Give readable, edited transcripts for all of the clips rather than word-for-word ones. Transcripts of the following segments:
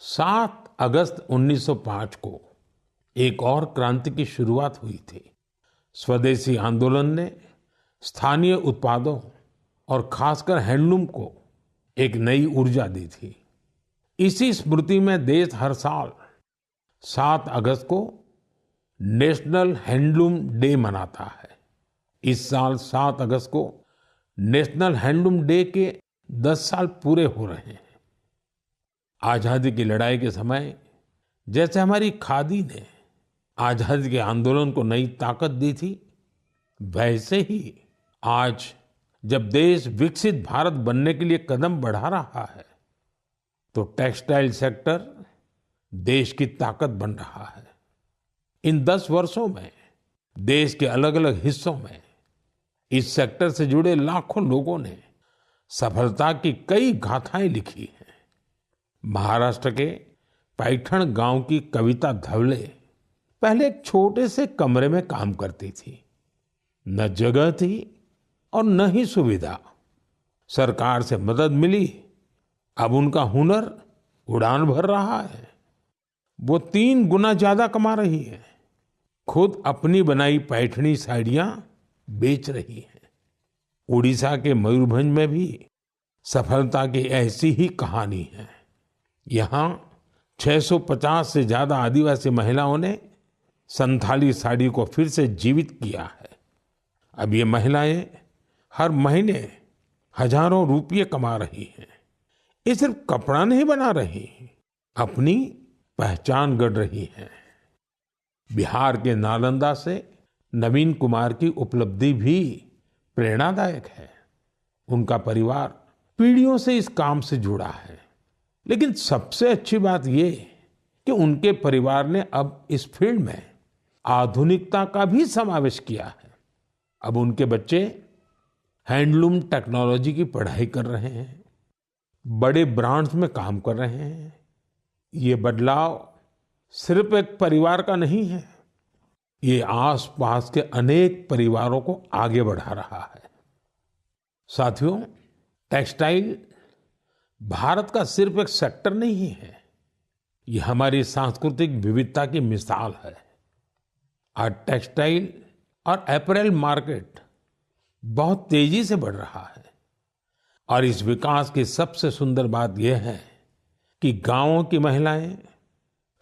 7 अगस्त 1905 को एक और क्रांति की शुरुआत हुई थी। स्वदेशी आंदोलन ने स्थानीय उत्पादों और खासकर हैंडलूम को एक नई ऊर्जा दी थी। इसी स्मृति में देश हर साल 7 अगस्त को नेशनल हैंडलूम डे मनाता है। इस साल 7 अगस्त को नेशनल हैंडलूम डे के 10 साल पूरे हो रहे हैं। आजादी की लड़ाई के समय जैसे हमारी खादी ने आजादी के आंदोलन को नई ताकत दी थी, वैसे ही आज जब देश विकसित भारत बनने के लिए कदम बढ़ा रहा है, तो टेक्सटाइल सेक्टर देश की ताकत बन रहा है। इन 10 वर्षों में देश के अलग अलग हिस्सों में इस सेक्टर से जुड़े लाखों लोगों ने सफलता की कई गाथाएं लिखी हैं। महाराष्ट्र के पैठण गांव की कविता धवले पहले एक छोटे से कमरे में काम करती थी। न जगह थी और न ही सुविधा। सरकार से मदद मिली, अब उनका हुनर उड़ान भर रहा है। वो 3 गुना ज्यादा कमा रही है। खुद अपनी बनाई पैठणी साड़ियां बेच रही है। उड़ीसा के मयूरभंज में भी सफलता की ऐसी ही कहानी है। यहाँ 650 से ज्यादा आदिवासी महिलाओं ने संथाली साड़ी को फिर से जीवित किया है। अब ये महिलाएं हर महीने हजारों रुपये कमा रही हैं। ये सिर्फ कपड़ा नहीं बना रही, अपनी पहचान गढ़ रही हैं। बिहार के नालंदा से नवीन कुमार की उपलब्धि भी प्रेरणादायक है। उनका परिवार पीढ़ियों से इस काम से जुड़ा है। लेकिन सबसे अच्छी बात ये कि उनके परिवार ने अब इस फील्ड में आधुनिकता का भी समावेश किया है। अब उनके बच्चे हैंडलूम टेक्नोलॉजी की पढ़ाई कर रहे हैं, बड़े ब्रांड्स में काम कर रहे हैं। ये बदलाव सिर्फ एक परिवार का नहीं है, ये आसपास के अनेक परिवारों को आगे बढ़ा रहा है। साथियों, टेक्सटाइल भारत का सिर्फ एक सेक्टर नहीं है, ये हमारी सांस्कृतिक विविधता की मिसाल है। आज टेक्सटाइल और अपैरेल मार्केट बहुत तेजी से बढ़ रहा है और इस विकास की सबसे सुंदर बात यह है कि गांवों की महिलाएं,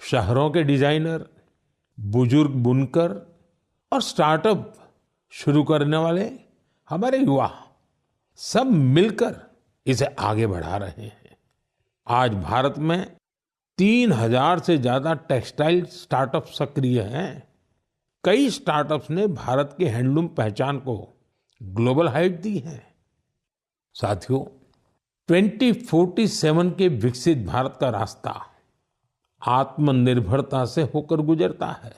शहरों के डिजाइनर, बुजुर्ग बुनकर और स्टार्टअप शुरू करने वाले हमारे युवा सब मिलकर इसे आगे बढ़ा रहे हैं। आज भारत में 3000 से ज्यादा टेक्सटाइल स्टार्टअप सक्रिय हैं। कई स्टार्टअप्स ने भारत के हैंडलूम पहचान को ग्लोबल हाइट दी है। साथियों, 2047 के विकसित भारत का रास्ता आत्मनिर्भरता से होकर गुजरता है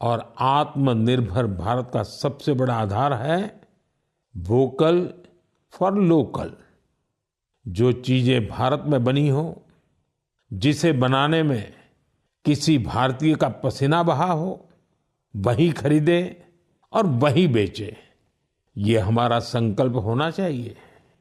और आत्मनिर्भर भारत का सबसे बड़ा आधार है वोकल फॉर लोकल। जो चीजें भारत में बनी हो, जिसे बनाने में किसी भारतीय का पसीना बहा हो, वही खरीदे और वही बेचे। ये हमारा संकल्प होना चाहिए।